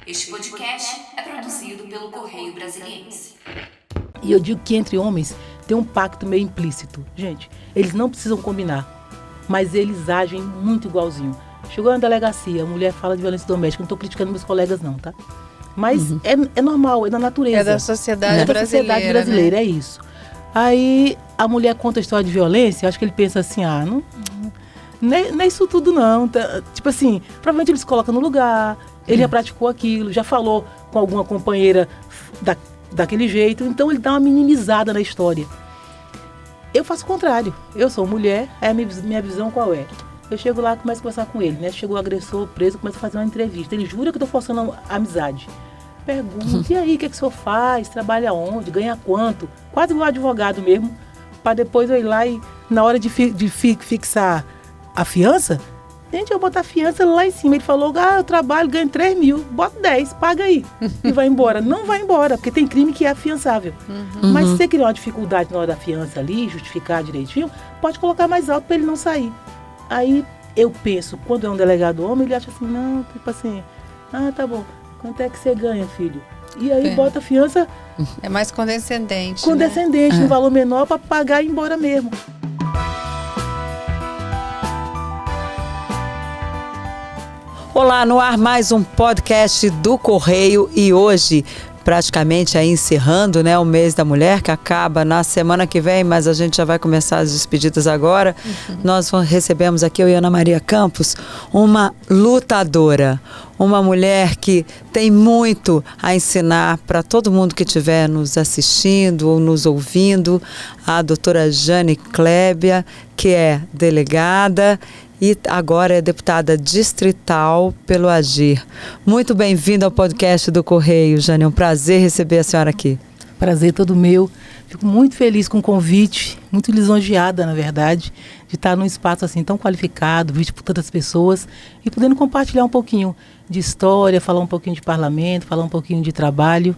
Este podcast é produzido pelo Correio Brasiliense. E eu digo que entre homens tem um pacto meio implícito. Gente, eles não precisam combinar, mas eles agem muito igualzinho. Chegou na delegacia, a mulher fala de violência doméstica, não estou criticando meus colegas não, tá? Mas é normal, é da natureza. É da sociedade brasileira. É da sociedade brasileira, né? É isso. Aí a mulher conta a história de violência, acho que ele pensa assim, não é isso tudo não. Tipo assim, provavelmente ele se coloca no lugar, ele já praticou aquilo, já falou com alguma companheira daquele jeito, então ele dá uma minimizada na história. Eu faço o contrário, eu sou mulher, aí a minha visão qual é? Eu chego lá e começo a conversar com ele, né? Chegou o agressor preso, começo a fazer uma entrevista. Ele jura que eu estou forçando a amizade. Pergunto, e aí, o que o senhor faz? Trabalha onde? Ganha quanto? Quase igual advogado mesmo, para depois eu ir lá e, na hora de fixar a fiança, gente, eu boto a fiança lá em cima. Ele falou, eu trabalho, ganho 3 mil, bota 10, paga aí. E vai embora. Não vai embora, porque tem crime que é afiançável. Mas se você criar uma dificuldade na hora da fiança ali, justificar direitinho, pode colocar mais alto para ele não sair. Aí eu penso, quando é um delegado homem, ele acha assim, não, tipo assim, tá bom, quanto é que você ganha, filho? E aí bota a fiança... É mais condescendente, um valor menor para pagar e ir embora mesmo. Olá, no ar mais um podcast do Correio e hoje praticamente aí encerrando, o mês da mulher, que acaba na semana que vem, mas a gente já vai começar as despedidas agora. Nós recebemos aqui, eu e Ana Maria Campos, uma lutadora, uma mulher que tem muito a ensinar para todo mundo que estiver nos assistindo ou nos ouvindo, a doutora Jane Clébia, que é delegada e agora é deputada distrital pelo Agir. Muito bem-vinda ao podcast do Correio, Jane. É um prazer receber a senhora aqui. Prazer todo meu. Fico muito feliz com o convite, muito lisonjeada, na verdade, de estar num espaço assim tão qualificado, visto por tantas pessoas e podendo compartilhar um pouquinho de história, falar um pouquinho de parlamento, falar um pouquinho de trabalho.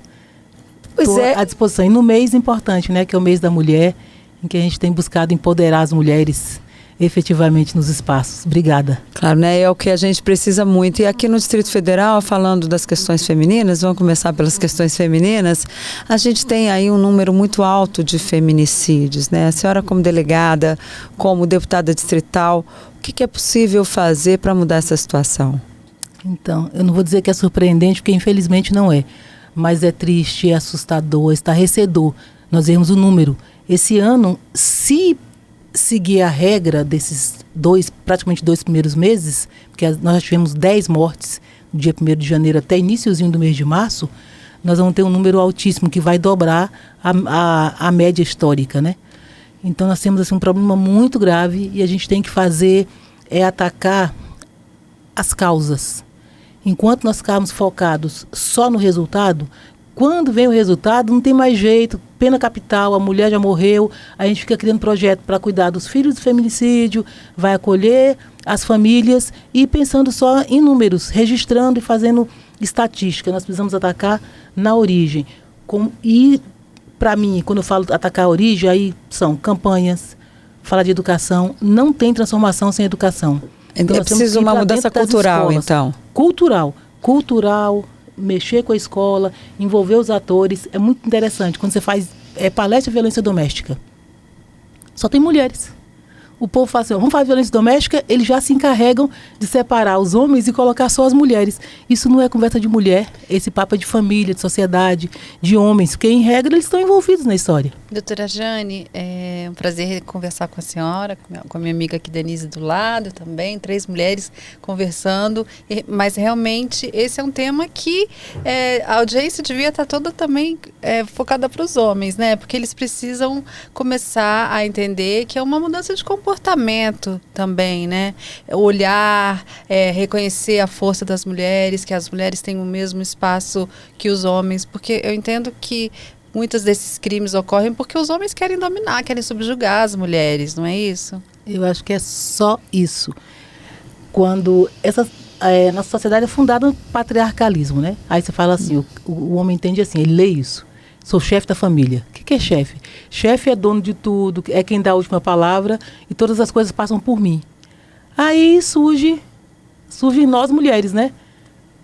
Estou à disposição. E no mês importante, que é o mês da mulher, em que a gente tem buscado empoderar as mulheres efetivamente nos espaços. Obrigada. Claro, é o que a gente precisa muito. E aqui no Distrito Federal, falando das questões femininas, vamos começar pelas questões femininas, a gente tem aí um número muito alto de feminicídios, A senhora como delegada, como deputada distrital, o que é possível fazer para mudar essa situação? Então, eu não vou dizer que é surpreendente, porque infelizmente não é. Mas é triste, é assustador, estarrecedor. Nós vemos o número. Esse ano, se seguir a regra desses praticamente 2 primeiros meses, porque nós já tivemos 10 mortes no dia 1º de janeiro até iniciozinho do mês de março, nós vamos ter um número altíssimo que vai dobrar a média histórica, Então nós temos um problema muito grave e a gente tem que atacar as causas. Enquanto nós ficarmos focados só no resultado, quando vem o resultado, não tem mais jeito, pena capital, a mulher já morreu, a gente fica criando projeto para cuidar dos filhos do feminicídio, vai acolher as famílias e pensando só em números, registrando e fazendo estatística. Nós precisamos atacar na origem. E, para mim, quando eu falo atacar a origem, aí são campanhas, fala de educação, não tem transformação sem educação. Então, é preciso uma mudança cultural, então. Cultural, mexer com a escola, envolver os atores. É muito interessante. Quando você faz palestra de violência doméstica, só tem mulheres. O povo fala assim, vamos fazer violência doméstica, eles já se encarregam de separar os homens e colocar só as mulheres. Isso não é conversa de mulher, esse papo é de família, de sociedade, de homens, porque em regra eles estão envolvidos na história. Doutora Jane, é um prazer conversar com a senhora, com a minha amiga aqui Denise do lado também, 3 mulheres conversando, mas realmente esse é um tema que a audiência devia estar toda também focada para os homens, porque eles precisam começar a entender que é uma mudança de comportamento também, olhar, reconhecer a força das mulheres, que as mulheres têm o mesmo espaço que os homens, porque eu entendo que muitos desses crimes ocorrem porque os homens querem dominar, querem subjugar as mulheres, não é isso? Eu acho que é só isso. Quando nossa sociedade é fundada no patriarcalismo, Aí você fala assim, o homem entende assim, ele lê isso. Sou chefe da família. O que é chefe? Chefe é dono de tudo, é quem dá a última palavra e todas as coisas passam por mim. Aí surge nós mulheres,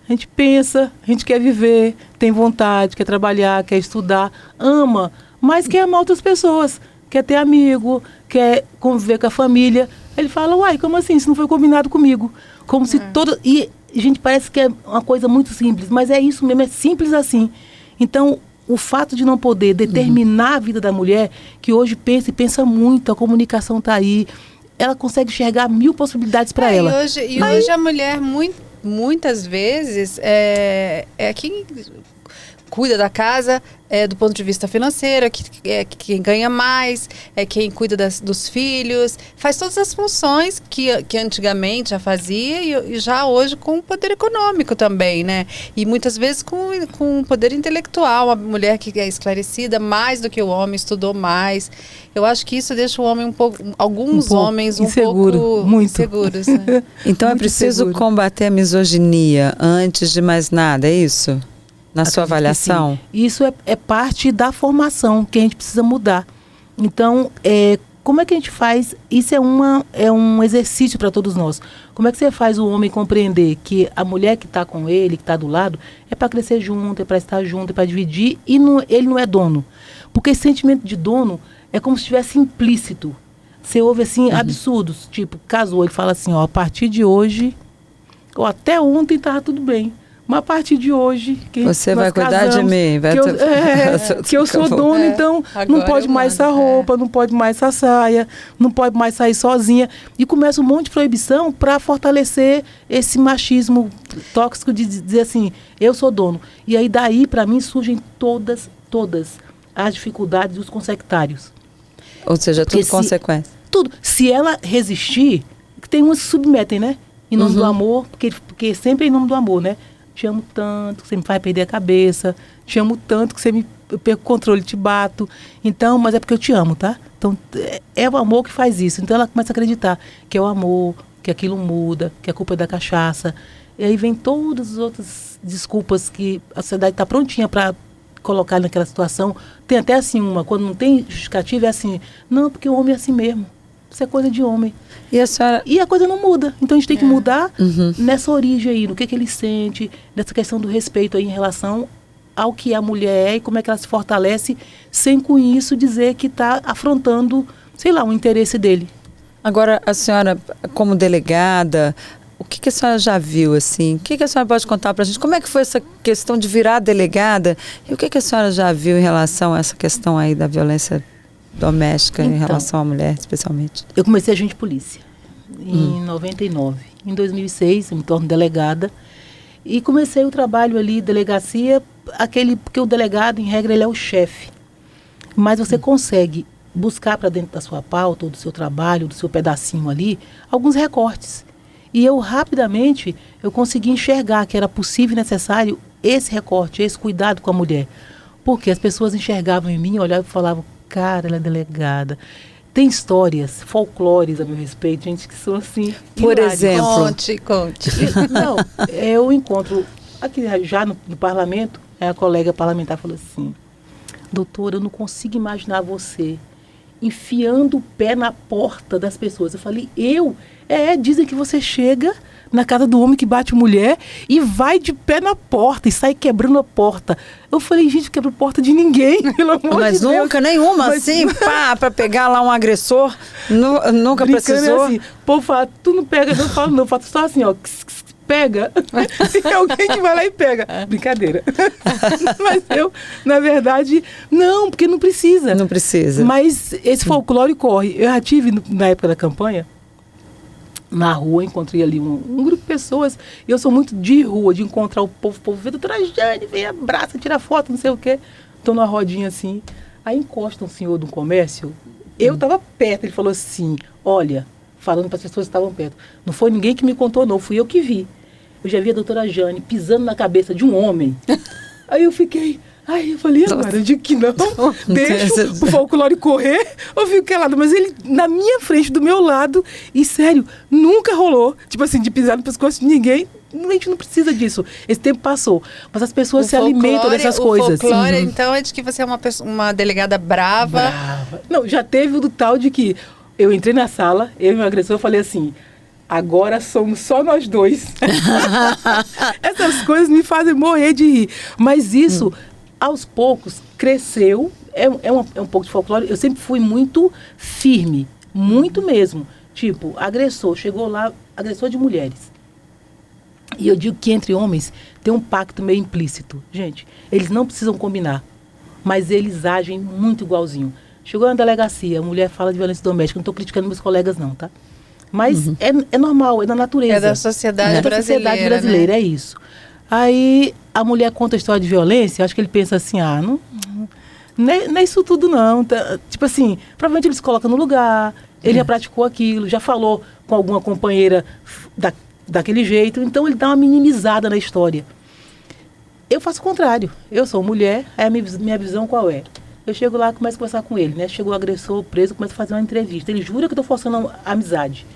A gente pensa, a gente quer viver, tem vontade, quer trabalhar, quer estudar, ama, mas quer amar outras pessoas, quer ter amigo, quer conviver com a família. Ele fala, uai, como assim? Isso não foi combinado comigo. Como se todo... E, gente, parece que é uma coisa muito simples, mas é isso mesmo, é simples assim. Então, o fato de não poder determinar a vida da mulher, que hoje pensa e pensa muito, a comunicação está aí, ela consegue enxergar 1000 possibilidades para ela. Hoje a mulher, muitas vezes, é quem cuida da casa, do ponto de vista financeiro, é quem ganha mais, é quem cuida dos filhos, faz todas as funções que antigamente já fazia e já hoje com o poder econômico também, né? E muitas vezes com poder intelectual, a mulher que é esclarecida mais do que o homem, estudou mais. Eu acho que isso deixa o homem alguns homens um pouco muito inseguros. Né? Então é Muito preciso inseguro. combater a misoginia antes de mais nada, é isso? Na sua Acredito avaliação? que sim. Isso é parte da formação que a gente precisa mudar. Então, como é que a gente faz? Isso é um exercício para todos nós. Como é que você faz o homem compreender que a mulher que está com ele, que está do lado, é para crescer junto, é para estar junto, é para dividir, e ele não é dono. Porque esse sentimento de dono é como se estivesse implícito. Você ouve assim absurdos, tipo, casou, ele fala assim, ó, a partir de hoje, ou até ontem estava tudo bem. Mas a partir de hoje... Você vai cuidar de mim. Que eu sou dona, então não pode mais essa roupa, não pode mais essa saia, não pode mais sair sozinha. E começa um monte de proibição para fortalecer esse machismo tóxico de dizer assim, eu sou dono. E aí daí, para mim, surgem todas as dificuldades dos consectários. Ou seja, tudo consequência. Tudo. Se ela resistir, tem umas que submetem, né? Em nome do amor, porque sempre é em nome do amor, né? Te amo tanto que você me faz perder a cabeça. Te amo tanto que eu perco o controle, te bato. Então, mas é porque eu te amo, tá? Então, é o amor que faz isso. Então, ela começa a acreditar que é o amor, que aquilo muda, que a culpa é da cachaça. E aí vem todas as outras desculpas que a sociedade está prontinha para colocar naquela situação. Tem até assim quando não tem justificativa, é assim, não, porque o homem é assim mesmo. Isso é coisa de homem. E a coisa não muda. Então a gente tem que mudar nessa origem aí, no que ele sente, nessa questão do respeito aí em relação ao que a mulher é e como é que ela se fortalece, sem com isso dizer que está afrontando, sei lá, o interesse dele. Agora, a senhora, como delegada, o que a senhora já viu, assim? O que a senhora pode contar para a gente? Como é que foi essa questão de virar delegada? E o que a senhora já viu em relação a essa questão aí da violência doméstica em relação à mulher, especialmente? Eu comecei agente de polícia em 99. Em 2006, eu me torno delegada e comecei o trabalho ali, delegacia, porque o delegado, em regra, ele é o chefe. Mas você consegue buscar para dentro da sua pauta, ou do seu trabalho, do seu pedacinho ali, alguns recortes. E eu, rapidamente, eu consegui enxergar que era possível e necessário esse recorte, esse cuidado com a mulher. Porque as pessoas enxergavam em mim, olhavam e falavam, cara, ela é delegada. Tem histórias, folclores a meu respeito, gente, que são assim. Por hilárias. exemplo. Conte. Não, eu encontro, aqui já no parlamento, a colega parlamentar falou assim, doutora, eu não consigo imaginar você enfiando o pé na porta das pessoas. Eu falei, dizem que você chega na casa do homem que bate mulher e vai de pé na porta e sai quebrando a porta. Eu falei, gente, quebra a porta de ninguém, pelo amor Mas de Deus. nunca, nenhuma, assim, pra pegar lá um agressor, nunca precisou? Assim, o povo fala, tu não pega, eu falo, não, eu faço só assim, ó, pega. Tem alguém que vai lá e pega. Brincadeira. Mas eu, na verdade, não, porque não precisa. Não precisa. Mas esse folclore corre. Eu já tive, na época da campanha, na rua, encontrei ali um grupo de pessoas. E eu sou muito de rua, de encontrar o povo vê, doutora Jane, vem, abraça, tira foto, não sei o quê. Tô numa rodinha assim. Aí encosta um senhor do comércio. Eu tava perto, ele falou assim, olha, falando para as pessoas que estavam perto, não foi ninguém que me contou, não, fui eu que vi. Eu já vi a doutora Jane pisando na cabeça de um homem. Aí eu fiquei... Aí eu falei, agora, eu digo que não, deixo o folclore correr, eu fico calada. Mas ele, na minha frente, do meu lado, e sério, nunca rolou, tipo assim, de pisar no pescoço de ninguém. A gente não precisa disso. Esse tempo passou. Mas as pessoas se alimentam dessas coisas. O folclore, então, é de que você é uma delegada brava. Não, já teve o do tal de que eu entrei na sala, eu e meu agressor, eu falei assim... Agora somos só nós dois. Essas coisas me fazem morrer de rir. Mas isso, aos poucos, cresceu. É um pouco de folclore. Eu sempre fui muito firme. Muito mesmo. Tipo, agressor. Chegou lá, agressor de mulheres. E eu digo que entre homens tem um pacto meio implícito. Gente, eles não precisam combinar. Mas eles agem muito igualzinho. Chegou na delegacia, a mulher fala de violência doméstica. Não estou criticando meus colegas, não, tá? Mas é normal, é da natureza. É da sociedade brasileira. É da sociedade brasileira, né? é isso. Aí a mulher conta a história de violência, acho que ele pensa assim, não é isso tudo não. Tá? Tipo assim, provavelmente ele se coloca no lugar, ele já praticou aquilo, já falou com alguma companheira daquele jeito, então ele dá uma minimizada na história. Eu faço o contrário. Eu sou mulher, aí a minha visão qual é? Eu chego lá e começo a conversar com ele, né? Chegou o agressor, preso, começo a fazer uma entrevista. Ele jura que eu estou forçando a amizade.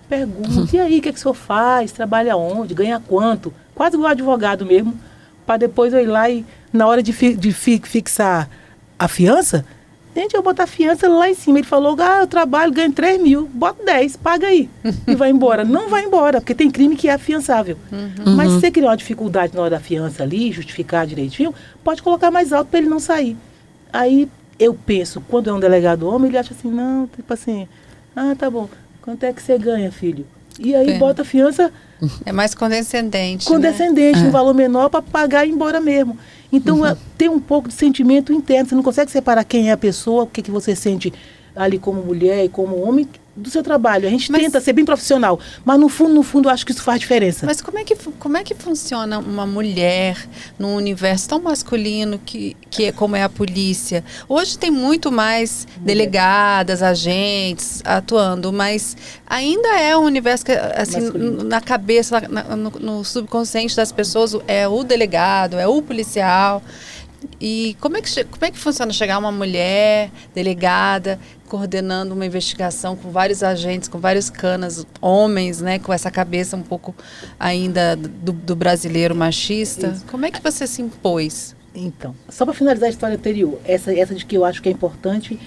Pergunto, e aí, o que o senhor faz? Trabalha onde? Ganha quanto? Quase igual advogado mesmo, para depois eu ir lá e, na hora de fixar a fiança, gente, eu boto a fiança lá em cima. Ele falou, eu trabalho, ganho 3 mil, bota 10, paga aí. E vai embora. Não vai embora, porque tem crime que é afiançável. Mas se você criar uma dificuldade na hora da fiança ali, justificar direitinho, pode colocar mais alto para ele não sair. Aí eu penso, quando é um delegado homem, ele acha assim, não, tipo assim, tá bom, quanto é que você ganha, filho? E aí bota a fiança... É mais condescendente, condescendente, um valor menor para pagar e ir embora mesmo. Então, tem um pouco de sentimento interno. Você não consegue separar quem é a pessoa, o que você sente ali como mulher e como homem do seu trabalho. A gente tenta ser bem profissional, mas no fundo, eu acho que isso faz diferença. Mas como é que funciona uma mulher num universo tão masculino que como é a polícia? Hoje tem muito mais delegadas, agentes atuando, mas ainda é um universo que, assim, na cabeça, no subconsciente das pessoas, é o delegado, é o policial. E como é que funciona chegar uma mulher delegada coordenando uma investigação com vários agentes, com vários canas, homens, né, com essa cabeça um pouco ainda do brasileiro machista? Isso. Como é que você se impôs? Então, só para finalizar a história anterior, essa de que eu acho que é importante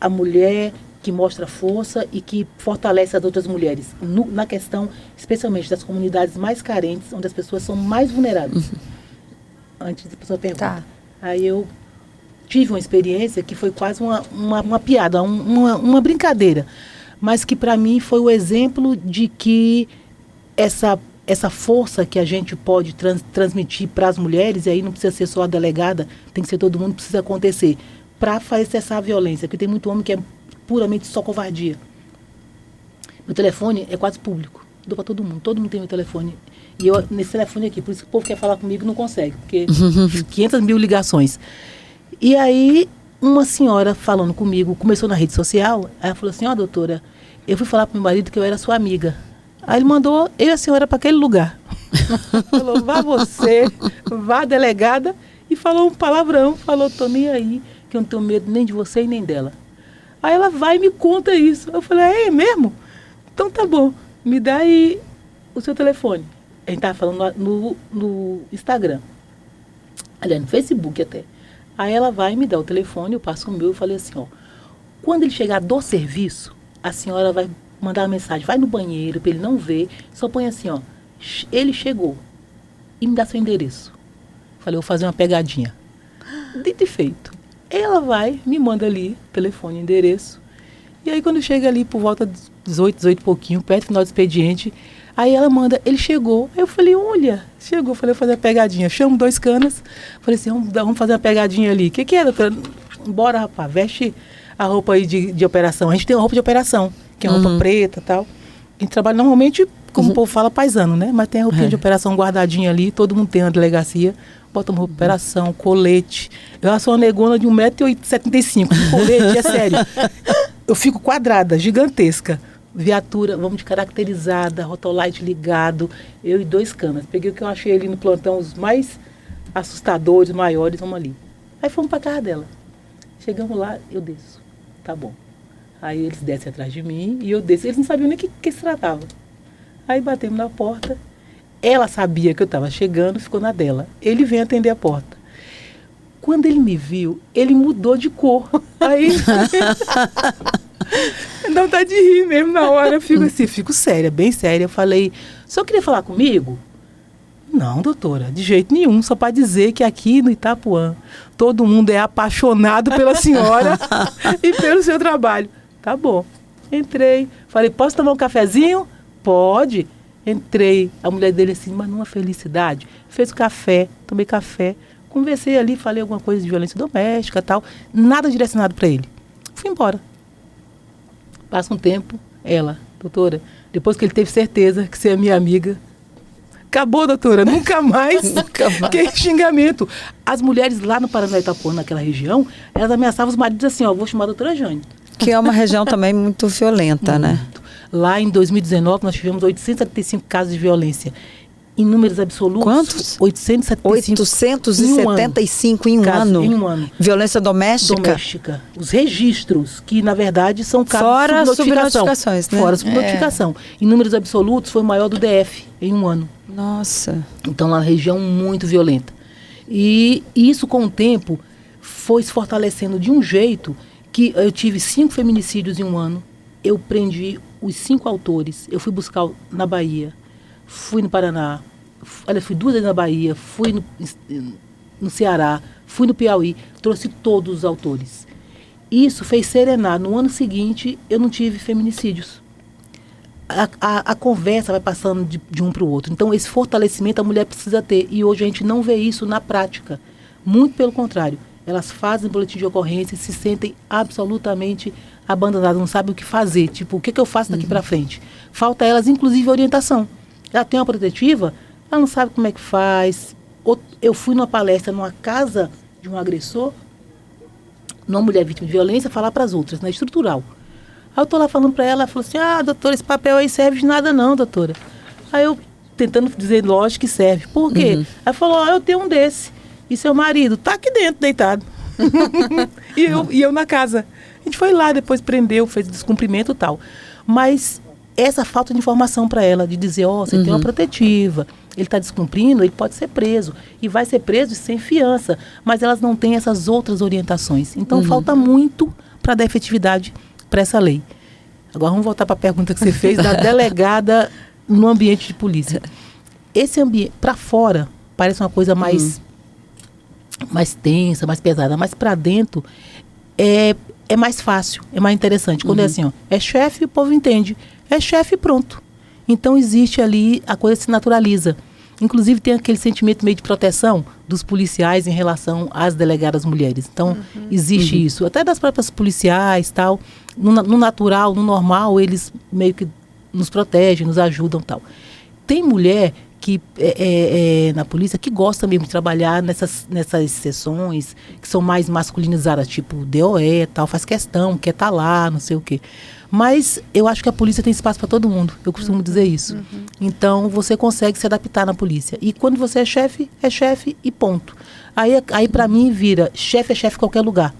a mulher que mostra força e que fortalece as outras mulheres, na questão especialmente das comunidades mais carentes, onde as pessoas são mais vulneráveis. Antes da pessoa perguntar. Tá. Aí eu tive uma experiência que foi quase uma piada, uma brincadeira, mas que para mim foi o exemplo de que essa força que a gente pode transmitir para as mulheres, e aí não precisa ser só a delegada, tem que ser todo mundo, precisa acontecer, para fazer cessar a violência, porque tem muito homem que é puramente só covardia. Meu telefone é quase público, dou para todo mundo tem meu telefone. E eu, nesse telefone aqui, por isso que o povo quer falar comigo e não consegue, porque 500 mil ligações. E aí, uma senhora falando comigo, começou na rede social, aí ela falou assim, doutora, eu fui falar pro meu marido que eu era sua amiga. Aí ele mandou eu e a senhora para aquele lugar. Falou, vá você, vá delegada, e falou um palavrão, falou, tô nem aí, que eu não tenho medo nem de você e nem dela. Aí ela vai e me conta isso. Eu falei, é mesmo? Então tá bom, me dá aí o seu telefone. A gente estava falando no Instagram. Aliás, no Facebook até. Aí ela vai e me dá o telefone, eu passo o meu e falei assim, quando ele chegar do serviço, a senhora vai mandar uma mensagem, vai no banheiro para ele não ver, só põe assim, ele chegou e me dá seu endereço. Falei, vou fazer uma pegadinha. Dito e feito. Ela vai, me manda ali, telefone, endereço. E aí quando chega ali por volta de 18 e pouquinho, perto do final do expediente, aí ela manda, ele chegou. Aí eu falei, olha, chegou. Falei, vou fazer uma pegadinha. Chamo 2 canas. Falei assim, vamos fazer uma pegadinha ali. O que é, doutora? Bora, rapaz, veste a roupa aí de operação. A gente tem uma roupa de operação, que é roupa preta e tal. A gente trabalha normalmente, como o povo fala, paisano, né? Mas tem a roupinha de operação guardadinha ali, todo mundo tem uma delegacia. Bota uma roupa de operação, colete. Eu sou uma negona de 1,75 m. Colete, é sério. Eu fico quadrada, gigantesca. Viatura, vamos de caracterizada, rotolite ligado, eu e 2 canas. Peguei o que eu achei ali no plantão, os mais assustadores, maiores, vamos ali. Aí fomos para casa dela. Chegamos lá, eu desço. Tá bom. Aí eles descem atrás de mim e eu desço. Eles não sabiam nem o que se tratava. Aí batemos na porta. Ela sabia que eu estava chegando, ficou na dela. Ele vem atender a porta. Quando ele me viu, ele mudou de cor. Aí Não tá de rir mesmo na hora. Eu fico assim, fico séria, bem séria. Eu falei, só queria falar comigo? Não, doutora, de jeito nenhum. Só para dizer que aqui no Itapuã, todo mundo é apaixonado pela senhora e pelo seu trabalho. Tá bom. Entrei. Falei, posso tomar um cafezinho? Pode. Entrei. A mulher dele assim, mas numa felicidade. Fez o café, tomei café. Conversei ali, falei alguma coisa de violência doméstica e tal. Nada direcionado para ele. Fui embora. Passa um tempo, ela, doutora, depois que ele teve certeza que você é minha amiga, acabou, doutora, nunca mais. Nunca mais. Que xingamento. As mulheres lá no Paraná Itapuã, naquela região, elas ameaçavam os maridos assim, ó, vou chamar a doutora Jane. Que é uma região também muito violenta, né? Lá em 2019, nós tivemos 875 casos de violência. Em números absolutos... Quantos? 875 em um casos ano. em um ano. Violência doméstica? Doméstica. Os registros, que na verdade são casos Fora de subnotificação. subnotificações, né? Fora subnotificação. Em números absolutos, foi o maior do DF em um ano. Nossa. Então, uma região muito violenta. E isso, com o tempo, foi se fortalecendo de um jeito que eu tive 5 feminicídios em um ano. Eu prendi os 5 autores. Eu fui buscar na Bahia. Fui no Paraná, fui 2 vezes na Bahia, fui no Ceará, fui no Piauí, trouxe todos os autores. Isso fez serenar. No ano seguinte, eu não tive feminicídios. A conversa vai passando de um para o outro. Então, esse fortalecimento a mulher precisa ter. E hoje a gente não vê isso na prática. Muito pelo contrário. Elas fazem boletim de ocorrência e se sentem absolutamente abandonadas, não sabem o que fazer. Tipo, o que eu faço daqui para frente? Falta a elas, inclusive, orientação. Ela tem uma protetiva, ela não sabe como é que faz. Eu fui numa palestra numa casa de um agressor, numa mulher vítima de violência, falar para as outras, na estrutural. Aí eu tô lá falando para ela, ela falou assim, doutora, esse papel aí serve de nada não, doutora. Aí eu tentando dizer, lógico que serve. Por quê? Aí ela falou, eu tenho um desse. E seu marido tá aqui dentro, deitado. e eu na casa. A gente foi lá, depois prendeu, fez descumprimento e tal. Mas essa falta de informação para ela, de dizer, você tem uma protetiva, ele está descumprindo, ele pode ser preso. E vai ser preso sem fiança. Mas elas não têm essas outras orientações. Então, falta muito para dar efetividade para essa lei. Agora, vamos voltar para a pergunta que você fez da delegada no ambiente de polícia. Esse ambiente, para fora, parece uma coisa mais tensa, mais pesada. Mas para dentro, é mais fácil, é mais interessante. Quando é assim, é chefe, o povo entende. É chefe e pronto. Então existe ali, a coisa se naturaliza. Inclusive tem aquele sentimento meio de proteção dos policiais em relação às delegadas mulheres. Então existe isso. Até das próprias policiais, tal. No natural, no normal, eles meio que nos protegem, nos ajudam, tal. Tem mulher que na polícia que gosta mesmo de trabalhar nessas sessões que são mais masculinizadas, tipo DOE, tal, faz questão, quer estar lá, não sei o quê. Mas eu acho que a polícia tem espaço para todo mundo. Eu costumo dizer isso. Então, você consegue se adaptar na polícia. E quando você é chefe e ponto. Aí para mim, vira chefe é chefe em qualquer lugar.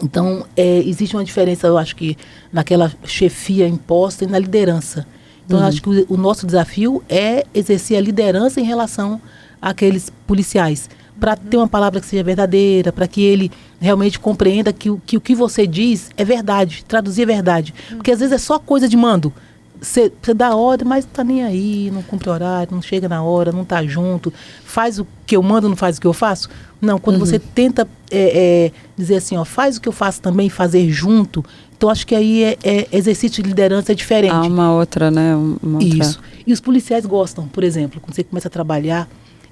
Então, existe uma diferença, eu acho que, naquela chefia imposta e na liderança. Então, eu acho que o nosso desafio é exercer a liderança em relação àqueles policiais. Para ter uma palavra que seja verdadeira, para que ele realmente compreenda que o que você diz é verdade, traduzir é verdade. Porque às vezes é só coisa de mando. Você dá ordem, mas não está nem aí, não cumpre horário, não chega na hora, não está junto. Faz o que eu mando, não faz o que eu faço? Não, quando você tenta dizer assim, faz o que eu faço também, fazer junto, então acho que aí exercício de liderança é diferente. Há uma outra, né? Isso. E os policiais gostam, por exemplo, quando você começa a trabalhar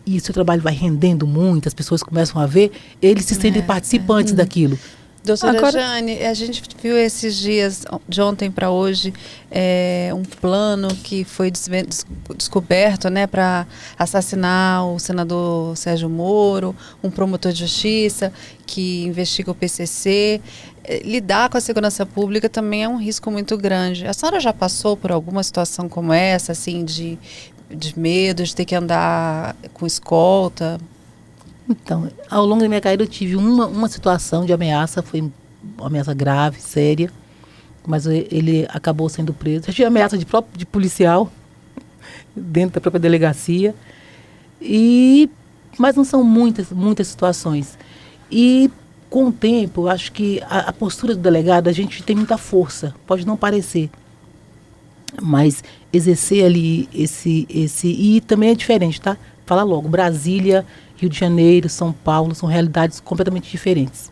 e o seu trabalho vai rendendo muito, as pessoas começam a ver, eles se sentem participantes daquilo. Doutora Jane, a gente viu esses dias, de ontem para hoje, um plano que foi descoberto, né, para assassinar o senador Sérgio Moro, um promotor de justiça que investiga o PCC. Lidar com a segurança pública também é um risco muito grande. A senhora já passou por alguma situação como essa, assim, de medo, de ter que andar com escolta? Então, ao longo da minha carreira eu tive uma situação de ameaça, foi uma ameaça grave, séria, mas ele acabou sendo preso. Já tive ameaça de policial dentro da própria delegacia, mas não são muitas situações. E com o tempo, eu acho que a postura do delegado, a gente tem muita força, pode não parecer, mas exercer ali e também é diferente, tá? Fala logo, Brasília, Rio de Janeiro, São Paulo, são realidades completamente diferentes.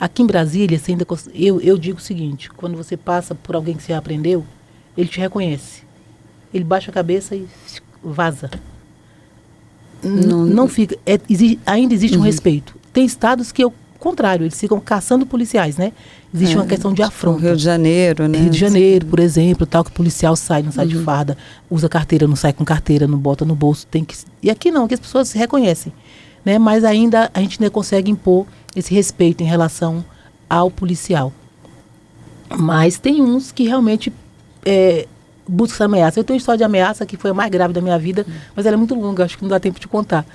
Aqui em Brasília, você ainda, eu digo o seguinte, quando você passa por alguém que você aprendeu, ele te reconhece. Ele baixa a cabeça e vaza. Não fica. Ainda existe um respeito. Tem estados que é o contrário, eles ficam caçando policiais, né? Existe uma questão de afronta. Rio de Janeiro, né? Rio de Janeiro, por exemplo, tal, que o policial sai, não sai de farda, usa carteira, não sai com carteira, não bota no bolso, tem que. E aqui não, aqui as pessoas se reconhecem, né? Mas ainda a gente ainda consegue impor esse respeito em relação ao policial. Mas tem uns que realmente buscam essa ameaça. Eu tenho uma história de ameaça que foi a mais grave da minha vida, mas ela é muito longa, acho que não dá tempo de contar.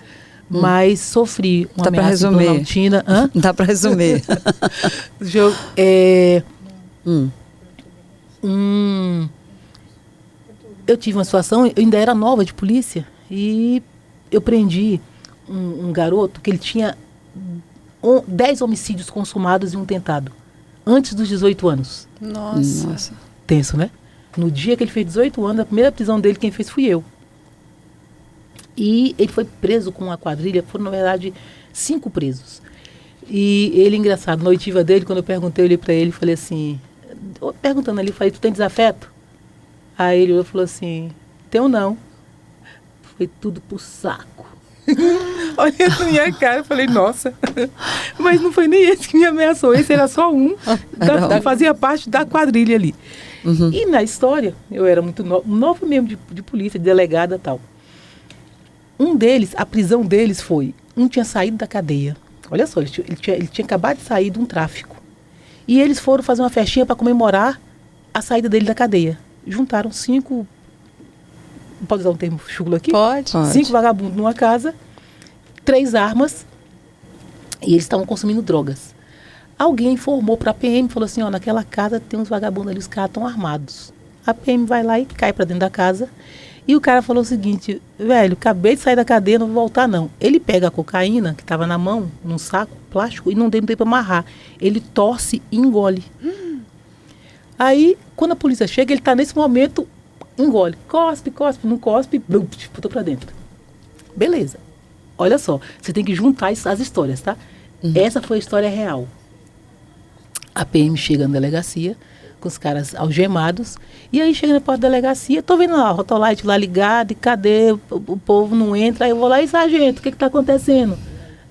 Mas sofri uma ameaça em Planaltina. Dá para resumir. Eu tive uma situação, eu ainda era nova de polícia, e eu prendi um garoto que ele tinha 10 homicídios consumados e um tentado, antes dos 18 anos. Nossa. Tenso, né? No dia que ele fez 18 anos, a primeira prisão dele, quem fez fui eu. E ele foi preso com uma quadrilha, foram, na verdade, 5 presos. E ele, engraçado, na oitiva dele, quando eu perguntei, eu olhei pra ele e falei assim, perguntando ali, falei, tu tem desafeto? Aí ele falou assim, tenho não. Foi tudo pro saco. Olhando na minha cara, eu falei, nossa, mas não foi nem esse que me ameaçou, esse era só um, fazia parte da quadrilha ali. E na história, eu era muito nova mesmo de polícia, de delegada e tal. Um deles, a prisão deles foi, um tinha saído da cadeia, olha só, ele tinha acabado de sair de um tráfico. E eles foram fazer uma festinha para comemorar a saída dele da cadeia. Juntaram 5, pode usar um termo chulo aqui? Pode. 5 vagabundos numa casa, 3 armas, e eles estavam consumindo drogas. Alguém informou para a PM, falou assim, naquela casa tem uns vagabundos ali, os caras estão armados. A PM vai lá e cai para dentro da casa. E o cara falou o seguinte, velho, acabei de sair da cadeia, não vou voltar não. Ele pega a cocaína, que estava na mão, num saco plástico, e não tem para amarrar. Ele torce e engole. Aí, quando a polícia chega, ele está nesse momento, engole. Cospe, não cospe, botou para dentro. Beleza. Olha só, você tem que juntar as histórias, tá? Essa foi a história real. A PM chega na delegacia, com os caras algemados, e aí chega na porta da delegacia, tô vendo lá, a Rotolite lá ligada, e cadê? O povo não entra, aí eu vou lá, e sargento, o que tá acontecendo?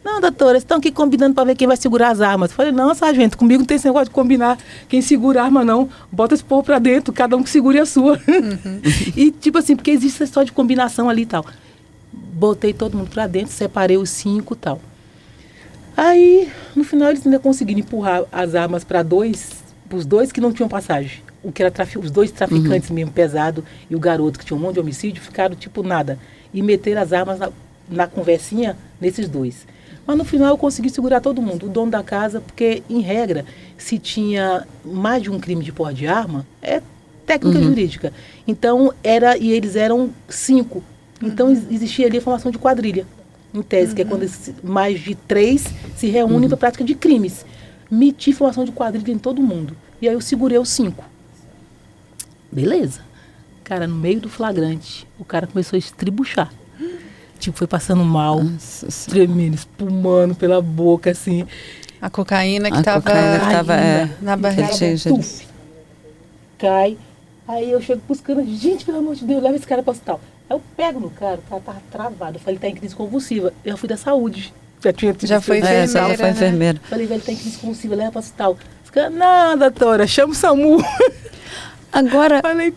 Não, doutora, eles estão aqui combinando para ver quem vai segurar as armas. Eu falei, não, sargento, comigo não tem esse negócio de combinar quem segura a arma, não. Bota esse povo pra dentro, cada um que segure a sua. E tipo assim, porque existe essa história de combinação ali e tal. Botei todo mundo pra dentro, separei os 5 e tal. Aí, no final, eles ainda conseguiram empurrar as armas para os 2 que não tinham passagem. O que era os 2 traficantes mesmo, pesado, e o garoto que tinha um monte de homicídio, ficaram tipo nada. E meteram as armas na conversinha nesses 2. Mas no final eu consegui segurar todo mundo, o dono da casa, porque, em regra, se tinha mais de um crime de porte de arma, é técnica jurídica. Então, e eles eram 5. Então, existia ali a formação de quadrilha. Em tese, que é quando mais de 3 se reúnem para a prática de crimes. Meti formação de quadrilha em todo mundo. E aí eu segurei os 5. Beleza. Cara, no meio do flagrante, o cara começou a estribuchar. Tipo, foi passando mal, tremendo, espumando pela boca, assim. A cocaína que estava na barriga. Cai. Aí eu chego buscando, gente, pelo amor de Deus, leva esse cara para o hospital. Aí eu pego no cara, o cara tava travado. Eu falei, tá em crise convulsiva. Eu fui da saúde. Já foi enfermeira. Ela foi enfermeira. Falei, velho, tá em crise convulsiva, leva para o hospital. Os caras, não, doutora, chama o SAMU. Agora. Falei,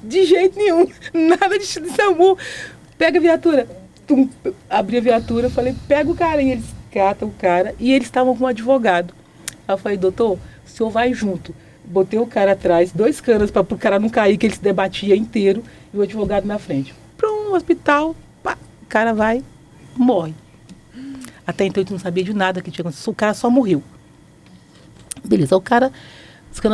de jeito nenhum, nada de SAMU. Pega a viatura. Abri a viatura, falei, pega o cara. E eles catam o cara. E eles estavam com um advogado. Aí eu falei, doutor, o senhor vai junto. Botei o cara atrás, 2 canas para o cara não cair, que ele se debatia inteiro. E o advogado na frente. Para um hospital, pá, o cara vai, morre. Até então a gente não sabia de nada que tinha acontecido. O cara só morreu. Beleza, os caras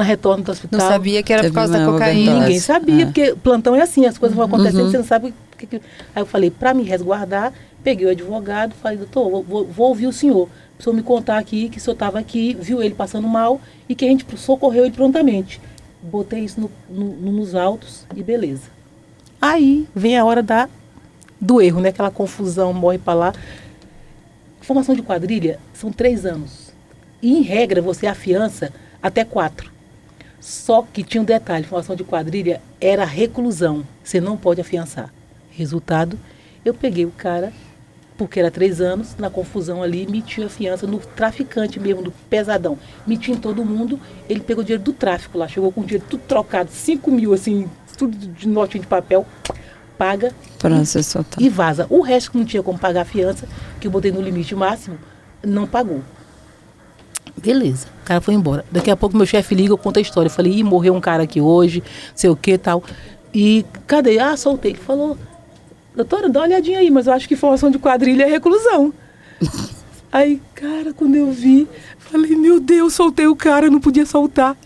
retornam do hospital. Não sabia que era por causa da cocaína. Ninguém sabia, porque plantão é assim, as coisas vão acontecendo, você não sabe Aí eu falei, para me resguardar, peguei o advogado, falei, doutor, vou ouvir o senhor me contar aqui que o senhor estava aqui, viu ele passando mal e que a gente socorreu ele prontamente. Botei isso nos autos e beleza. Aí vem a hora do erro, né? Aquela confusão, morre para lá. Formação de quadrilha são 3 anos. E, em regra, você afiança até 4. Só que tinha um detalhe, formação de quadrilha era reclusão. Você não pode afiançar. Resultado, eu peguei o cara, porque era 3 anos, na confusão ali, meti a fiança no traficante mesmo, do pesadão. Meti em todo mundo, ele pegou o dinheiro do tráfico lá, chegou com o dinheiro tudo trocado, 5 mil, assim, tudo de notinha de papel, paga e vaza. O resto que não tinha como pagar a fiança, que eu botei no limite máximo, não pagou. Beleza, o cara foi embora. Daqui a pouco meu chefe liga, eu conto a história. Eu falei, morreu um cara aqui hoje, sei o que e tal. E cadê? Soltei. Ele falou, doutora, dá uma olhadinha aí, mas eu acho que formação de quadrilha é reclusão. Aí, cara, quando eu vi, falei, meu Deus, soltei o cara, não podia soltar.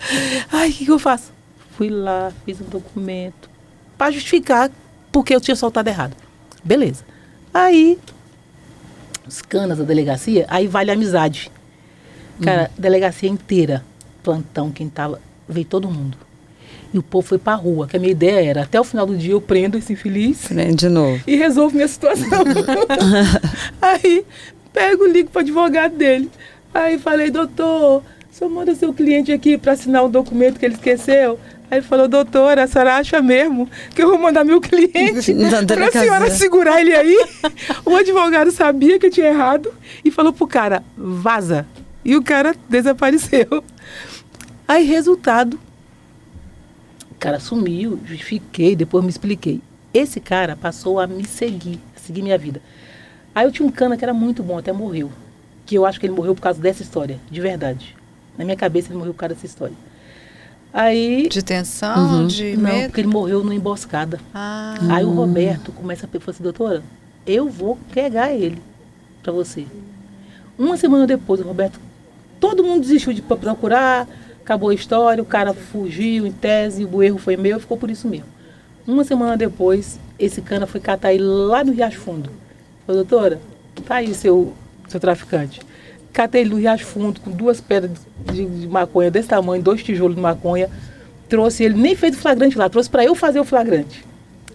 Ai, o que eu faço? Fui lá, fiz um documento para justificar porque eu tinha soltado errado. Beleza. Aí, os canas da delegacia, aí vale a amizade. Cara, delegacia inteira, plantão, quem tava, veio todo mundo. E o povo foi pra rua, que a minha ideia era, até o final do dia eu prendo esse infeliz. Prende de novo. E resolvo minha situação. Aí, ligo pro advogado dele. Aí falei, doutor, o senhor manda seu cliente aqui para assinar um documento que ele esqueceu? Aí ele falou, doutora, a senhora acha mesmo que eu vou mandar meu cliente para a senhora segurar ele aí? O advogado sabia que eu tinha errado e falou pro cara, vaza. E o cara desapareceu. Aí, resultado, o cara sumiu, justifiquei, depois me expliquei. Esse cara passou a me seguir, a seguir minha vida. Aí eu tinha um cana que era muito bom, até morreu. Que eu acho que ele morreu por causa dessa história, de verdade. Na minha cabeça ele morreu por causa dessa história. Aí... De tensão, de medo? Não, porque ele morreu numa emboscada. Aí o Roberto começa a falar assim, doutora, eu vou pegar ele pra você. Uma semana depois, o Roberto, todo mundo desistiu de procurar, acabou a história, o cara fugiu em tese, o erro foi meu, ficou por isso mesmo. Uma semana depois, esse cana foi catar ele lá no Riacho Fundo. Falei, doutora, tá aí seu traficante. Catei ele no Riacho Fundo com 2 pedras de maconha desse tamanho, 2 tijolos de maconha. Trouxe ele, nem fez o flagrante lá, trouxe pra eu fazer o flagrante.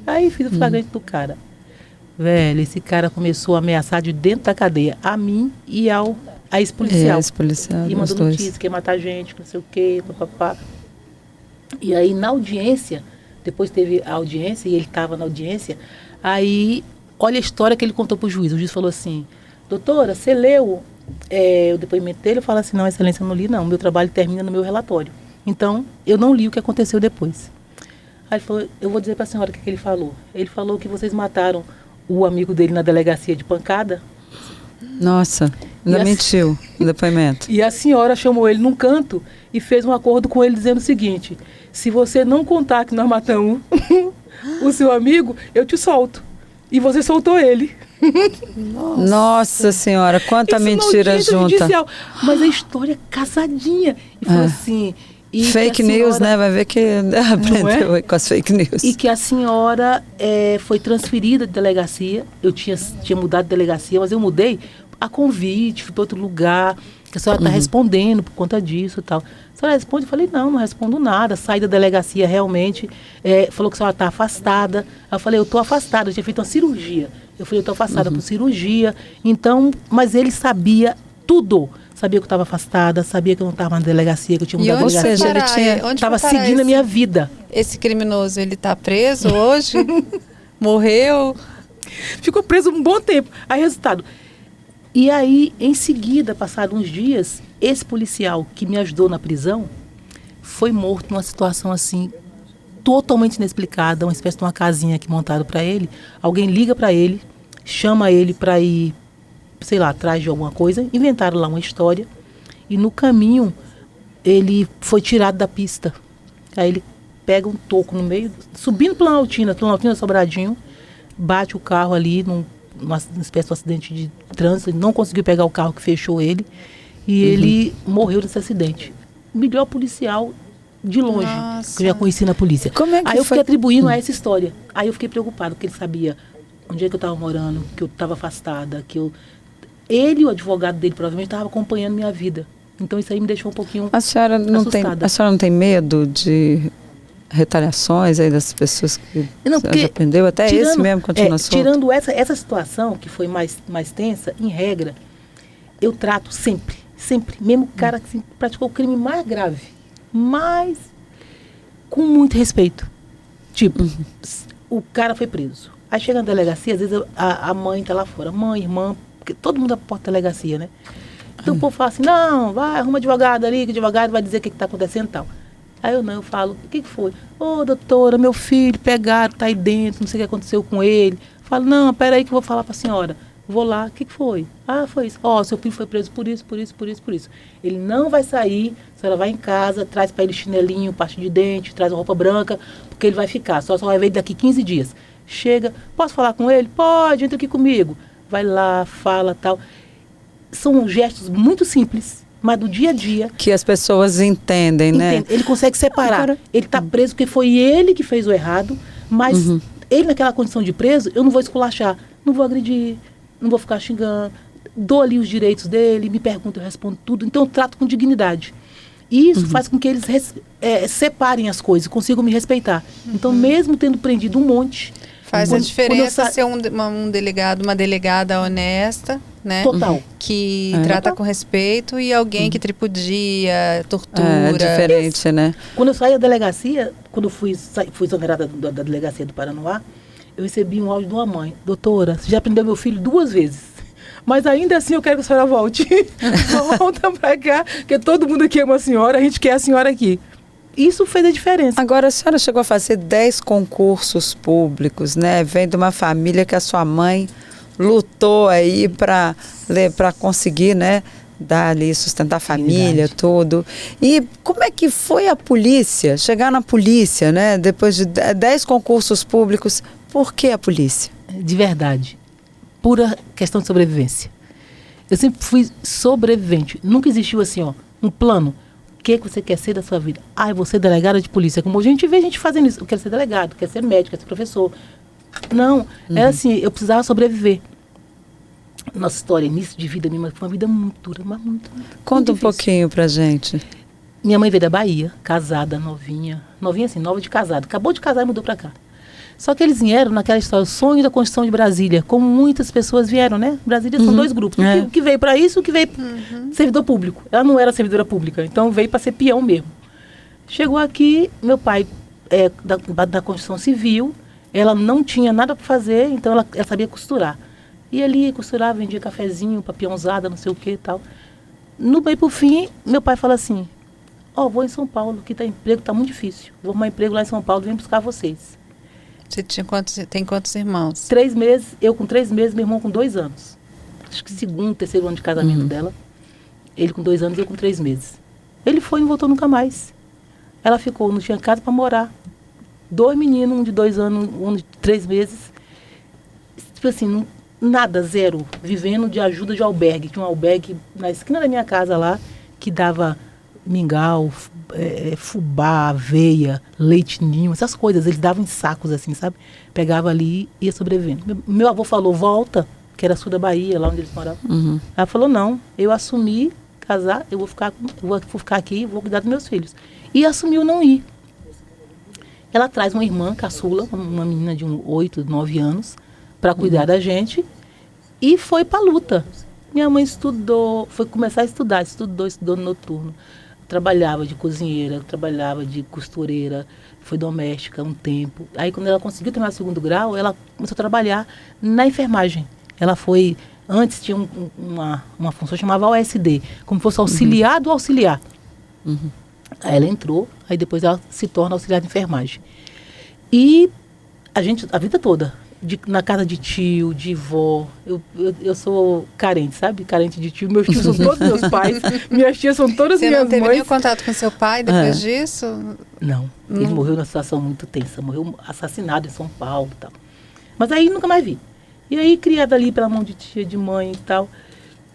Aí fiz o flagrante do cara. Velho, esse cara começou a ameaçar de dentro da cadeia, a mim e a ex-policial. Ex-policial, e mandou notícia, que ia matar gente, não sei o quê, papapá. E aí na audiência, depois teve a audiência, e ele estava na audiência, aí, olha a história que ele contou pro juiz. O juiz falou assim, doutora, você leu o depoimento dele? Eu falo assim, não, excelência, eu não li não, meu trabalho termina no meu relatório. Então, eu não li o que aconteceu depois. Aí ele falou, eu vou dizer para a senhora o que ele falou. Ele falou que vocês mataram o amigo dele na delegacia de pancada. Nossa, ainda mentiu no depoimento. E a senhora chamou ele num canto e fez um acordo com ele dizendo o seguinte, se você não contar que nós matamos o seu amigo, eu te solto. E você soltou ele. Nossa senhora, quanta mentira junta. Judicial. Mas a história é casadinha. E falou assim... Fake news, né? Vai ver que aprendeu com as fake news. E que a senhora foi transferida de delegacia. Eu tinha mudado de delegacia, mas eu mudei a convite, fui para outro lugar. Que a senhora está respondendo por conta disso e tal. A senhora responde? Eu falei, não respondo nada. Saí da delegacia realmente. Falou que a senhora está afastada. Eu falei, eu estou afastada, eu tinha feito uma cirurgia. Eu falei, eu estou afastada por cirurgia. Então, mas ele sabia tudo. Sabia que eu estava afastada, sabia que eu não estava na delegacia, que eu tinha mudado de delegacia. Ele estava seguindo a minha vida. Esse criminoso, ele está preso hoje? Morreu? Ficou preso um bom tempo. Aí, resultado. E aí, em seguida, passados uns dias, esse policial que me ajudou na prisão foi morto numa situação assim, totalmente inexplicada, uma espécie de uma casinha que montaram para ele. Alguém liga para ele, chama ele para ir, sei lá, atrás de alguma coisa, inventaram lá uma história e no caminho ele foi tirado da pista. Aí ele pega um toco no meio, subindo Planaltina Sobradinho, bate o carro ali numa espécie de acidente de trânsito, ele não conseguiu pegar o carro que fechou ele e ele morreu nesse acidente. O melhor policial de longe, Nossa. que eu já conheci na polícia. Como é que Aí eu foi? fiquei atribuindo a essa história. Aí eu fiquei preocupado, porque ele sabia onde é que eu estava morando, que eu estava afastada, ele e o advogado dele provavelmente estavam acompanhando minha vida. Então isso aí me deixou um pouquinho A senhora assustada. a senhora não tem medo de retaliações aí das pessoas que Não, a senhora já prendeu? Até esse mesmo continua solto? tirando essa situação, que foi mais tensa, em regra, eu trato sempre, mesmo o cara que praticou o crime mais grave, mas com muito respeito. Tipo, o cara foi preso. Aí chega na delegacia, às vezes a mãe tá lá fora, mãe, irmã, porque todo mundo aporta a delegacia, né? Então o povo fala assim, não, vai, arruma advogado ali, que o advogado vai dizer o que está acontecendo e tal. Aí eu falo, o que foi? Ô, doutora, meu filho, pegaram, tá aí dentro, não sei o que aconteceu com ele. Falo, não, peraí que eu vou falar para a senhora. Vou lá, o que foi? Ah, foi isso. Ó, seu filho foi preso por isso. Ele não vai sair, a senhora vai em casa, traz para ele chinelinho, pasta de dente, traz uma roupa branca, porque ele vai ficar, só vai ver daqui 15 dias. Chega, posso falar com ele? Pode, entra aqui comigo. Vai lá, fala, tal. São gestos muito simples, mas do dia a dia. Que as pessoas entendem, né? Ele consegue separar. Agora- Ele está preso porque foi ele que fez o errado, mas ele naquela condição de preso, eu não vou esculachar, não vou agredir, não vou ficar xingando, dou ali os direitos dele, me pergunta, eu respondo tudo. Então eu trato com dignidade. E isso faz com que eles separem as coisas, consigam me respeitar. Então mesmo tendo prendido um monte... Faz a quando eu diferença ser um delegado, uma delegada honesta, né? Total. Que trata com respeito e alguém que tripudia, tortura. É diferente, né? Quando eu saí da delegacia, quando eu fui exonerada da delegacia do Paranoá, eu recebi um áudio de uma mãe. Doutora, você já prendeu meu filho 2 vezes. Mas ainda assim eu quero que a senhora volte. Volta pra cá, porque todo mundo aqui ama a senhora, a gente quer a senhora aqui. Isso fez a diferença. Agora, a senhora chegou a fazer 10 concursos públicos, né? Vem de uma família que a sua mãe lutou aí para conseguir, né? Dar ali, sustentar a família, tudo. E como é que foi a polícia? Chegar na polícia, né? Depois de 10 concursos públicos, por que a polícia? De verdade. Pura questão de sobrevivência. Eu sempre fui sobrevivente. Nunca existiu assim, ó, um plano. O que você quer ser da sua vida? Ah, eu vou ser delegada de polícia. Como a gente vê gente fazendo isso. Eu quero ser delegado, quero ser médico, quero ser professor. Não, era assim, eu precisava sobreviver. Nossa história, início de vida minha, foi uma vida muito dura, mas muito Conta um difícil. pouquinho pra gente. Minha mãe veio da Bahia, casada, novinha. Novinha assim, nova de casado. Acabou de casar e mudou pra cá. Só que eles vieram naquela história, o sonho da Constituição de Brasília, como muitas pessoas vieram, né? Brasília são 2 grupos. O que veio para isso, o que veio servidor público. Ela não era servidora pública, então veio para ser peão mesmo. Chegou aqui, meu pai, da Constituição Civil, ela não tinha nada para fazer, então ela sabia costurar. Ia ali, costurava, vendia cafezinho, peãozada, não sei o que e tal. No meio pro fim, meu pai fala assim, vou em São Paulo, que emprego tá muito difícil. Vou arrumar emprego lá em São Paulo, vem buscar vocês. Você tem quantos irmãos? 3 meses, eu com 3 meses, meu irmão com 2 anos. Acho que 2º, 3º ano de casamento dela. Ele com 2 anos, eu com 3 meses. Ele foi e não voltou nunca mais. Ela ficou, não tinha casa para morar. 2 meninos, um de 2 anos, um de 3 meses. Tipo assim, nada, zero. Vivendo de ajuda de albergue. Tinha um albergue na esquina da minha casa lá, que dava mingau, fubá, aveia, leite ninho, essas coisas. Eles davam em sacos assim, sabe? Pegava ali e ia sobrevivendo. Meu avô falou, volta, que era sul da Bahia, lá onde eles moravam. Ela falou, não, eu assumi casar, eu vou ficar aqui, vou cuidar dos meus filhos. E assumiu não ir. Ela traz uma irmã caçula, uma menina de 8, 9 anos, para cuidar da gente, e foi para a luta. Minha mãe estudou, foi começar a estudar, estudou noturno. Trabalhava de cozinheira, trabalhava de costureira, foi doméstica um tempo. Aí quando ela conseguiu terminar o 2º grau, ela começou a trabalhar na enfermagem. Ela foi, antes tinha uma função que chamava OSD, como fosse auxiliar do auxiliar. Aí ela entrou, aí depois ela se torna auxiliar de enfermagem. E a vida toda, na casa de tio, de vó, eu sou carente, sabe? Carente de tio. Meus tios são todos meus pais, minhas tias são todas Você minhas não teve mães. nenhum contato com seu pai depois disso? Não, ele morreu numa situação muito tensa, morreu assassinado em São Paulo e tal. Mas aí nunca mais vi. E aí, criada ali pela mão de tia, de mãe e tal,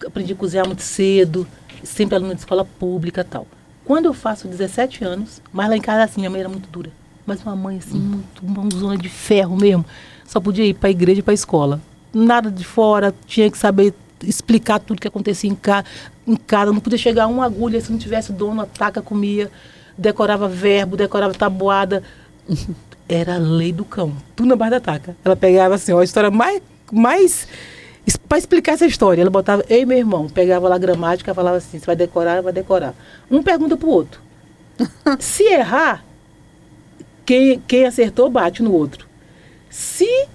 aprendi a cozinhar muito cedo, sempre aluna de escola pública e tal. Quando eu faço 17 anos, mas lá em casa assim, minha mãe era muito dura. Mas uma mãe assim, muito mãozona de ferro mesmo. Só podia ir para a igreja e para a escola. Nada de fora, tinha que saber explicar tudo que acontecia em casa. Não podia chegar uma agulha se não tivesse dono, a taca comia. Decorava verbo, decorava tabuada. Era a lei do cão. Tudo na base da taca. Ela pegava assim, ó, a história mais para explicar essa história, ela botava, ei, meu irmão, pegava lá a gramática, falava assim, você vai decorar. Um pergunta pro outro. Se errar, quem acertou, bate no outro. Se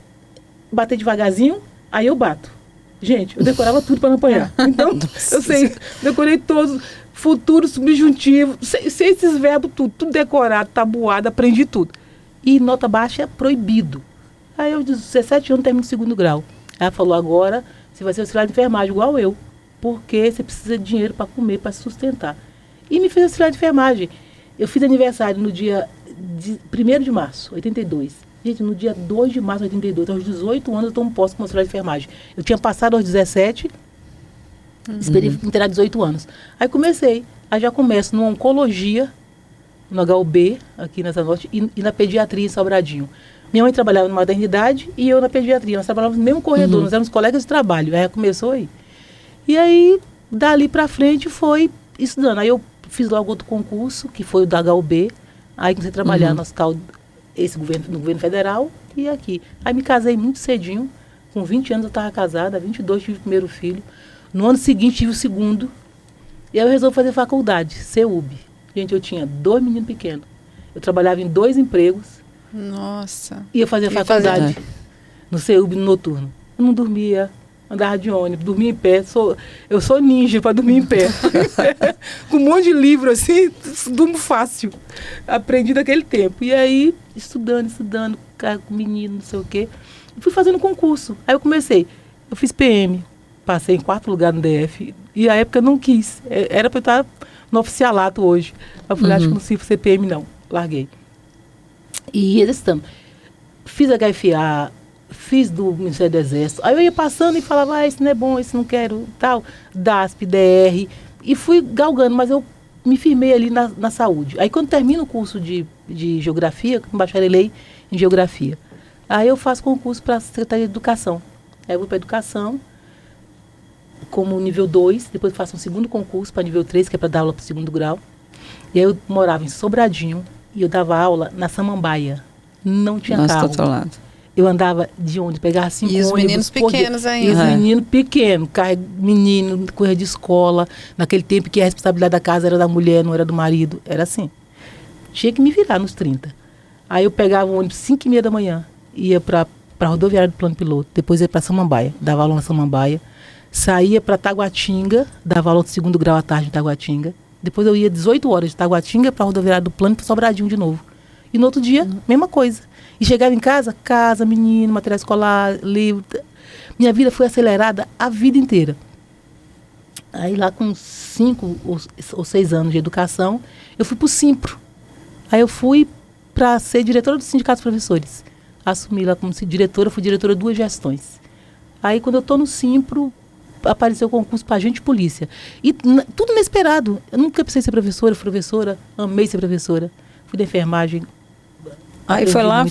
bater devagarzinho, aí eu bato. Gente, eu decorava tudo para não apanhar. Então, eu sei, decorei todos, futuro, subjuntivo, sei esses verbos, tudo decorado, tabuado, aprendi tudo. E nota baixa é proibido. Aí eu, 17 anos, termino o 2º grau. Ela falou, agora você vai ser auxiliar de enfermagem, igual eu, porque você precisa de dinheiro para comer, para se sustentar. E me fez auxiliar de enfermagem. Eu fiz aniversário no dia 1º de março, 82. Gente, no dia 2 de março de 82, aos 18 anos, eu tomo posse como auxiliar de enfermagem. Eu tinha passado aos 17, esperei inteirar 18 anos. Aí comecei. Aí já começo numa oncologia, no HUB, aqui nessa norte, e na pediatria em Sobradinho. Minha mãe trabalhava na maternidade e eu na pediatria. Nós trabalhávamos no mesmo corredor, nós éramos colegas de trabalho. Aí começou aí. E aí, dali pra frente, foi estudando. Aí eu fiz logo outro concurso, que foi o da HUB. Aí comecei a trabalhar no hospital, no governo federal e aqui. Aí me casei muito cedinho. Com 20 anos eu estava casada, 22 tive o primeiro filho. No ano seguinte tive o segundo. E aí eu resolvi fazer faculdade, CEUB. Gente, eu tinha 2 meninos pequenos. Eu trabalhava em 2 empregos. Nossa. Ia fazer faculdade no CEUB no noturno. Eu não dormia, andava de ônibus, dormia em pé. Eu sou ninja para dormir em pé. Com um monte de livro assim, durmo fácil. Aprendi daquele tempo. E aí, estudando, com menino, não sei o quê. Fui fazendo concurso. Aí eu comecei. Eu fiz PM. Passei em 4º lugar no DF. E à época eu não quis. Era para eu estar no oficialato hoje. Eu falei, acho que não sirvo ser PM, não. Larguei. E exercitando. Fiz HFA, fiz do Ministério do Exército. Aí eu ia passando e falava, esse não é bom, esse não quero, tal. DASP, DR. E fui galgando, mas eu me firmei ali na saúde. Aí quando termino o curso de Geografia, eu bacharelei em Geografia. Aí eu faço concurso para a Secretaria de Educação. Aí eu vou para a Educação, como nível 2, depois faço um segundo concurso para nível 3, que é para dar aula para o 2º grau. E aí eu morava em Sobradinho e eu dava aula na Samambaia. Não tinha carro. Do outro lado. Eu andava de onde? Pegava 5 ônibus. E os meninos pequenos ainda. E os meninos pequenos, menino, coisa de escola. Naquele tempo que a responsabilidade da casa era da mulher, não era do marido. Era assim. Tinha que me virar nos 30. Aí eu pegava o ônibus 5h30 da manhã, ia para a rodoviária do Plano Piloto, depois ia para Samambaia, dava aula na Samambaia, saía para Taguatinga, dava aula do 2º grau à tarde em Taguatinga, depois eu ia 18 horas de Taguatinga para a rodoviária do Plano para Sobradinho de novo. E no outro dia, mesma coisa. E chegava em casa, menino, material escolar, livro. Minha vida foi acelerada a vida inteira. Aí lá com 5 ou 6 anos de educação, eu fui para o Simpro. Aí eu fui para ser diretora do Sindicato dos Professores. Assumi lá como diretora, fui diretora de 2 gestões. Aí quando eu estou no Simpro, apareceu o concurso para agente de polícia. E tudo inesperado. Eu nunca pensei em ser professora, amei ser professora. Fui da enfermagem. Aí foi lá,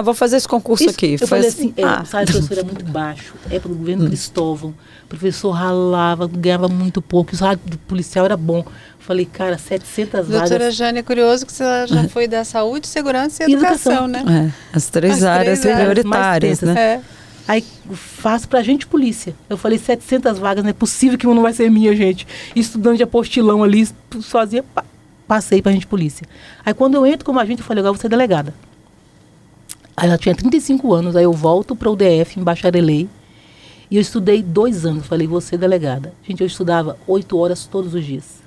vou fazer esse concurso aqui. Eu falei assim, o salário do professor é muito baixo. É para o governo Cristóvão. O professor ralava, ganhava muito pouco. O salário do policial era bom. Falei, cara, 700 vagas. Doutora Jane, é curioso que você já foi da saúde, segurança e educação, né? As três áreas prioritárias, né? É. Aí faço pra gente polícia. Eu falei, 700 vagas, não é possível que uma não vai ser minha, gente. Estudando de apostilão ali, sozinha, passei pra gente polícia. Aí quando eu entro como agente, eu falei, agora eu vou ser delegada. Aí ela tinha 35 anos, aí eu volto para o DF, em bacharelei, e eu estudei 2 anos. Falei, vou ser delegada. Gente, eu estudava 8 horas todos os dias.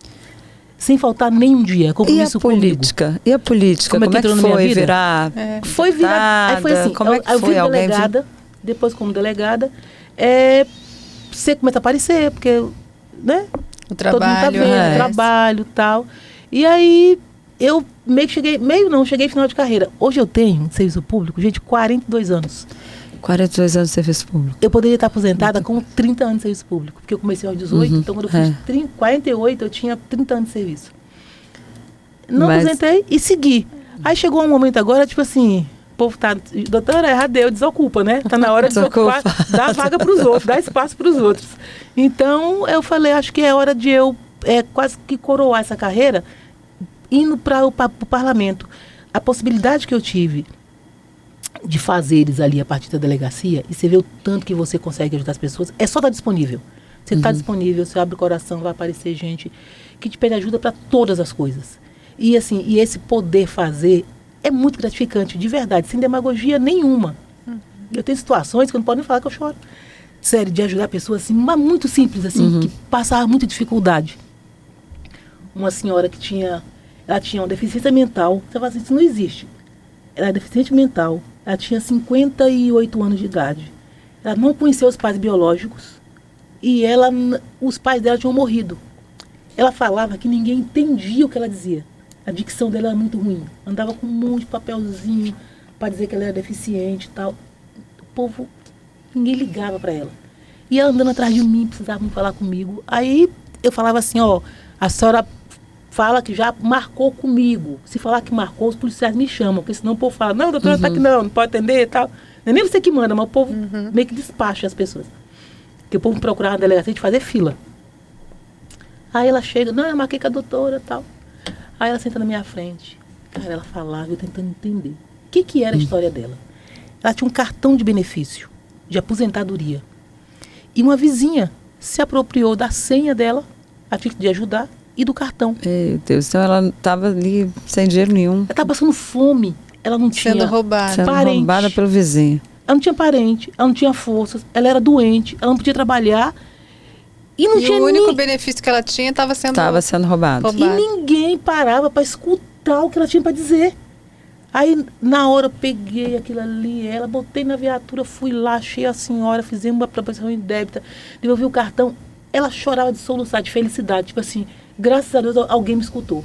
Sem faltar nenhum dia. Compromisso comigo. E a política? Como é que foi virar? Foi virar. Aí foi assim, como é que eu foi? fui delegada, depois como delegada, você começa a aparecer, porque, né? O trabalho. Todo mundo tá vendo, o trabalho e tal. E aí, eu meio que cheguei final de carreira. Hoje eu tenho serviço público, gente, 42 anos. 42 anos de serviço público. Eu poderia estar aposentada com 30 anos de serviço público, porque eu comecei aos 18, então quando eu fiz 48, eu tinha 30 anos de serviço. Não Mas- aposentei e segui. Aí chegou um momento agora, tipo assim, o povo tá, doutora, erradeu, desocupa, né? Tá na hora de desocupar, dar vaga para os outros, dar espaço para os outros. Então, eu falei, acho que é hora de eu quase que coroar essa carreira indo para o parlamento. A possibilidade que eu tive de fazeres ali a partir da delegacia, e você vê o tanto que você consegue ajudar as pessoas, é só estar disponível. Você está disponível, você abre o coração, vai aparecer gente que te pede ajuda para todas as coisas. E assim, e esse poder fazer é muito gratificante, de verdade, sem demagogia nenhuma. Eu tenho situações que eu não posso nem falar que eu choro. Sério, de ajudar pessoas assim, mas muito simples, assim, que passava muita dificuldade. Uma senhora que tinha uma deficiência mental, você fala assim, isso não existe. Ela é deficiente mental, ela tinha 58 anos de idade. Ela não conhecia os pais biológicos e os pais dela tinham morrido. Ela falava que ninguém entendia o que ela dizia. A dicção dela era muito ruim. Andava com um monte de papelzinho para dizer que ela era deficiente e tal. O povo, ninguém ligava para ela. E ela andando atrás de mim, precisava falar comigo. Aí eu falava assim, ó, a senhora fala que já marcou comigo. Se falar que marcou, os policiais me chamam, porque senão o povo fala, não, doutora, tá aqui não pode atender e tal. Não é nem você que manda, mas o povo meio que despacha as pessoas. Porque o povo procurava na delegacia de fazer fila. Aí ela chega, não, eu marquei com a doutora e tal. Aí ela senta na minha frente. Cara, ela falava, eu tentando entender. O que era a história dela? Ela tinha um cartão de benefício, de aposentadoria. E uma vizinha se apropriou da senha dela, a título de ajudar, e do cartão. Meu Deus, então ela estava ali sem dinheiro nenhum. Ela estava passando fome. Ela não tinha Sendo roubada. Sendo parente. roubada pelo vizinho. Ela não tinha parente, ela não tinha forças, ela era doente, ela não podia trabalhar. E não E tinha o único nem... benefício que ela tinha estava sendo Estava sendo roubado. roubado. E ninguém parava para escutar o que ela tinha para dizer. Aí, na hora, eu peguei aquilo ali, ela, botei na viatura, fui lá, achei a senhora, fizemos uma proposição em débita, devolvi o cartão. Ela chorava de soluçar, de felicidade. Tipo assim, graças a Deus alguém me escutou.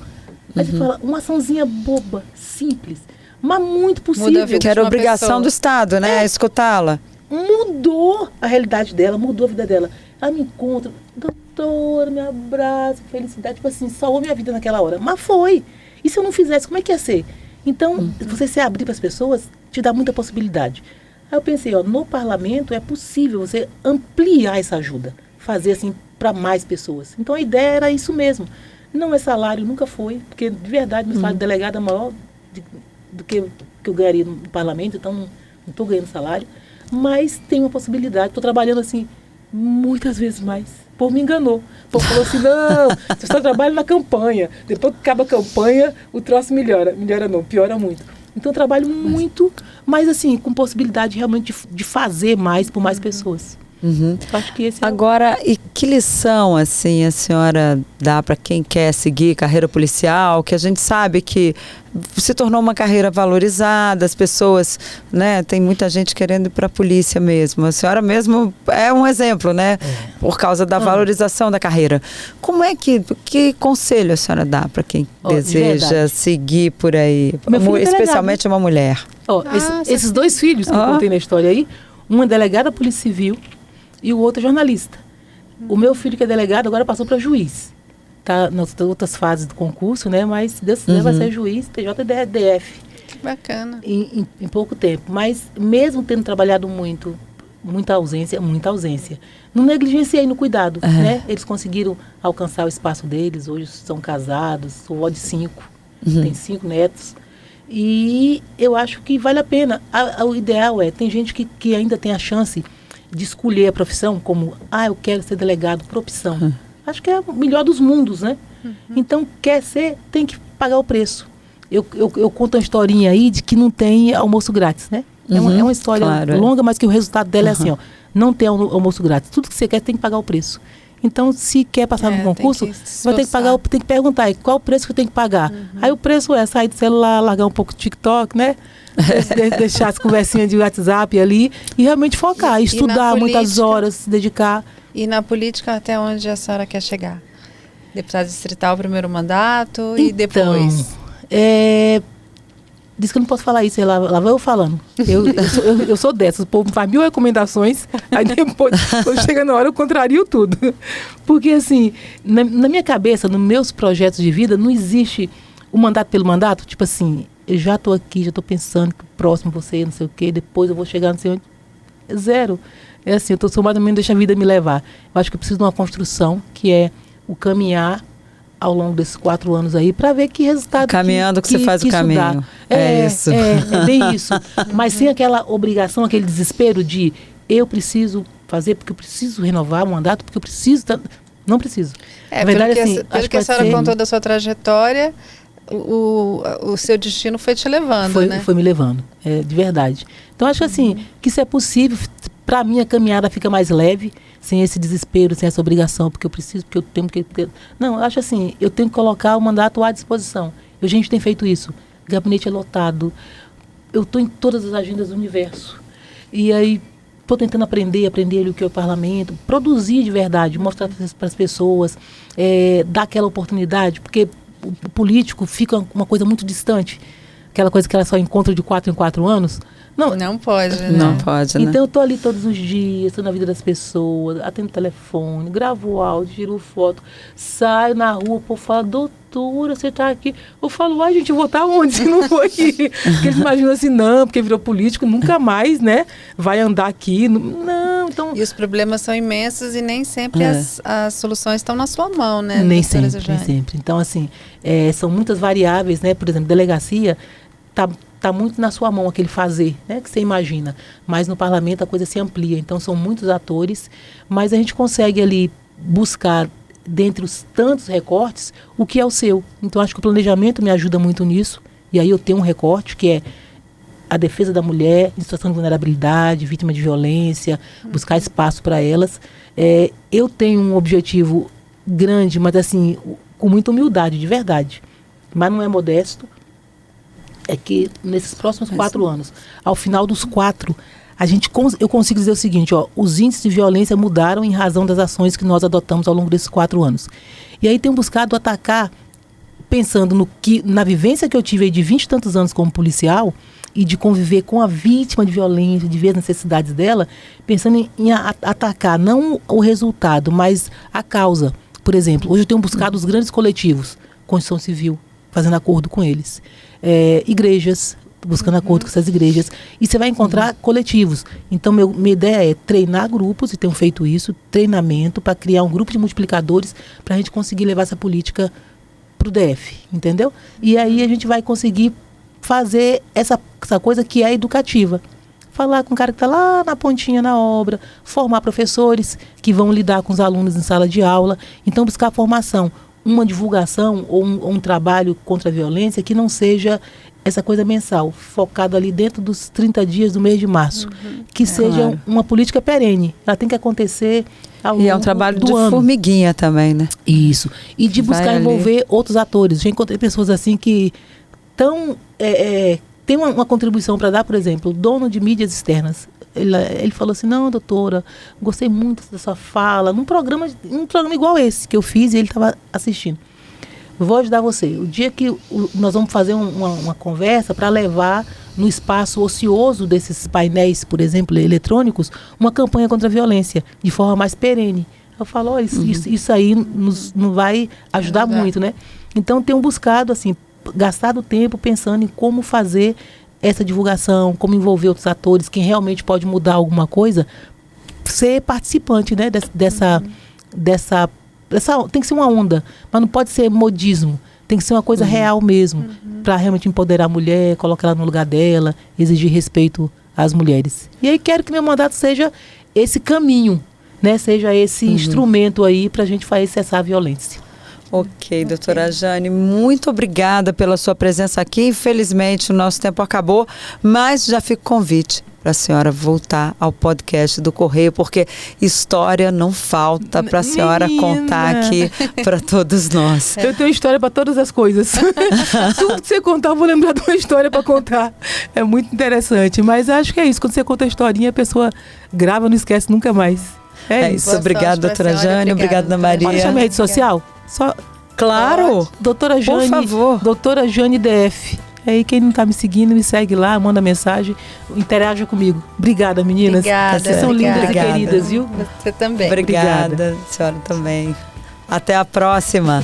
Aí você fala, uma açãozinha boba, simples, mas muito Muda a possível. vida. Que era Uma obrigação pessoa. do Estado, né? Escutá-la. Mudou a realidade dela, mudou a vida dela. Ela me encontra, doutora, me abraça, felicidade. Tipo assim, salvou minha vida naquela hora. Mas foi. E se eu não fizesse, como é que ia ser? Então, você se abrir para as pessoas, te dá muita possibilidade. Aí eu pensei, ó, no parlamento é possível você ampliar essa ajuda. Fazer assim para mais pessoas. Então a ideia era isso mesmo. Não é salário, nunca foi, porque de verdade meu salário de delegado é maior do que eu ganharia no parlamento, então não estou ganhando salário. Mas tem uma possibilidade, estou trabalhando assim muitas vezes mais. O povo me enganou. O povo falou assim, não, você só trabalha na campanha. Depois que acaba a campanha, o troço melhora. Melhora não, piora muito. Então eu trabalho muito, mas assim, com possibilidade realmente de fazer mais por mais pessoas. Eu acho que esse Agora, e que lição, assim, a senhora dá para quem quer seguir carreira policial, que a gente sabe que se tornou uma carreira valorizada, as pessoas, né, tem muita gente querendo ir para a polícia mesmo. A senhora mesmo é um exemplo, né, por causa da valorização da carreira. Como é que conselho a senhora dá para quem Ó, de deseja verdade. seguir por aí, Meu filho é delegado. especialmente uma mulher? Ó, esses dois filhos que eu contei na história aí, uma é delegada da Polícia Civil e o outro é jornalista. O meu filho, que é delegado, agora passou para juiz. Está nas outras fases do concurso, né? Mas se Deus quiser vai ser juiz, TJDF, Que bacana. em pouco tempo. Mas mesmo tendo trabalhado muita ausência, não negligenciei no cuidado, né? Eles conseguiram alcançar o espaço deles, hoje são casados, sou vó de 5, tem 5 netos. E eu acho que vale a pena. O ideal tem gente que ainda tem a chance de escolher a profissão como, eu quero ser delegado por opção. Acho que é o melhor dos mundos, né? Então, quer ser, tem que pagar o preço. Eu conto uma historinha aí de que não tem almoço grátis, né? É uma história longa, mas que o resultado dela é assim, ó, não tem almoço grátis. Tudo que você quer tem que pagar o preço. Então, se quer passar no concurso, vai ter que pagar, tem que perguntar qual o preço que eu tenho que pagar. Aí o preço é sair do celular, largar um pouco de TikTok, né? Deixar as conversinhas de WhatsApp ali e realmente focar, estudar muitas horas, se dedicar. E na política, até onde a senhora quer chegar? Deputada distrital, primeiro mandato e depois? Diz que eu não posso falar isso, lá vai eu falando. Eu sou dessas, o povo faz 1000 recomendações, aí depois, quando chega na hora, eu contrario tudo. Porque, assim, na minha cabeça, nos meus projetos de vida, não existe o mandato pelo mandato, tipo assim, eu já estou aqui, já estou pensando que o próximo você, não sei o quê, depois eu vou chegar não sei onde. Zero. É assim, eu sou mais ou menos, deixa a vida me levar. Eu acho que eu preciso de uma construção, que é o caminhar ao longo desses 4 anos aí, para ver que resultado Caminhando que você faz o isso caminho. dá. É isso. É bem isso. Mas sem aquela obrigação, aquele desespero de eu preciso fazer porque eu preciso renovar o mandato, porque eu preciso... Não preciso. Na verdade, pelo assim, que, pelo acho que a vai senhora ser- contou da sua trajetória, o seu destino foi te levando, né? Foi me levando, de verdade. Então, acho que assim, que isso é possível, para mim a caminhada fica mais leve, sem esse desespero, sem essa obrigação, porque eu preciso, porque eu tenho, porque... Não, eu acho assim, eu tenho que colocar o mandato à disposição. A gente tem feito isso. O gabinete é lotado, eu estou em todas as agendas do universo. E aí, estou tentando aprender ali o que é o parlamento, produzir de verdade, mostrar para as pessoas, dar aquela oportunidade, porque o político fica uma coisa muito distante, aquela coisa que ela só encontra de 4 em 4 anos. Não pode, né? Não pode, né? Então eu tô ali todos os dias, estou na vida das pessoas, atendo telefone, gravo áudio, tiro foto, saio na rua, o povo fala, doutora, você tá aqui. Eu falo, ai gente, eu vou estar onde se não for aqui? Porque eles imaginam assim, não, porque virou político, nunca mais, né, vai andar aqui. Não, então... E os problemas são imensos e nem sempre as soluções estão na sua mão, né? Nem doutora sempre, nem Zejane? sempre. Então, assim, são muitas variáveis, né? Por exemplo, delegacia tá muito na sua mão aquele fazer, né? Que você imagina. Mas no parlamento a coisa se amplia. Então, são muitos atores, mas a gente consegue ali buscar, dentre os tantos recortes, o que é o seu. Então, acho que o planejamento me ajuda muito nisso. E aí eu tenho um recorte que é a defesa da mulher em situação de vulnerabilidade, vítima de violência, buscar espaço para elas. Eu tenho um objetivo grande, mas assim, com muita humildade, de verdade. Mas não é modesto. É que nesses próximos 4 anos, ao final dos 4, eu consigo dizer o seguinte, os índices de violência mudaram em razão das ações que nós adotamos ao longo desses 4 anos. E aí tenho buscado atacar, pensando na vivência que eu tive aí de 20 e tantos anos como policial, e de conviver com a vítima de violência, de ver as necessidades dela, pensando em atacar não o resultado, mas a causa. Por exemplo, hoje eu tenho buscado os grandes coletivos, Constituição Civil, fazendo acordo com eles. Igrejas, buscando acordo com essas igrejas. E você vai encontrar coletivos. Então, minha ideia é treinar grupos, e tenho feito isso, treinamento para criar um grupo de multiplicadores para a gente conseguir levar essa política para o DF, entendeu? E aí a gente vai conseguir fazer essa coisa que é educativa. Falar com o cara que está lá na pontinha na obra, formar professores que vão lidar com os alunos em sala de aula. Então, buscar formação, uma divulgação ou um trabalho contra a violência que não seja essa coisa mensal, focada ali dentro dos 30 dias do mês de março. Que seja uma política perene. Ela tem que acontecer ao longo do ano. E é um trabalho de formiguinha também, né? Isso. E de buscar envolver outros atores. Já encontrei pessoas assim que tem uma contribuição para dar, por exemplo, o dono de mídias externas. Ele falou assim, não, doutora, gostei muito da sua fala, num programa igual esse que eu fiz e ele estava assistindo. Vou ajudar você. O dia que nós vamos fazer uma conversa para levar no espaço ocioso desses painéis, por exemplo, eletrônicos, uma campanha contra a violência, de forma mais perene. Eu falo, olha, isso aí nos vai ajudar muito, né? Então, tenho buscado, assim, gastado tempo pensando em como fazer essa divulgação, como envolver outros atores, quem realmente pode mudar alguma coisa, ser participante, né, dessa tem que ser uma onda, mas não pode ser modismo, tem que ser uma coisa real mesmo, para realmente empoderar a mulher, colocar ela no lugar dela, exigir respeito às mulheres. E aí quero que meu mandato seja esse caminho, né, seja esse instrumento aí para a gente fazer cessar a violência. Ok, doutora Jane, muito obrigada pela sua presença aqui. Infelizmente o nosso tempo acabou, mas já fica o convite para a senhora voltar ao podcast do Correio, porque história não falta para a senhora contar aqui para todos nós. Eu tenho história para todas as coisas. Tudo que você contar, eu vou lembrar de uma história para contar. É muito interessante, mas acho que é isso. Quando você conta a historinha, a pessoa grava e não esquece nunca mais. É isso. Obrigada, doutora Jane. Obrigada, Ana Maria. Pode chamar a rede social? Claro. Doutora Jane, por favor. Doutora Jane DF. Aí quem não tá me seguindo, me segue lá, manda mensagem, interaja comigo. Obrigada, meninas. Obrigada. Vocês são lindas e queridas, viu? Você também. Obrigada, senhora também. Até a próxima.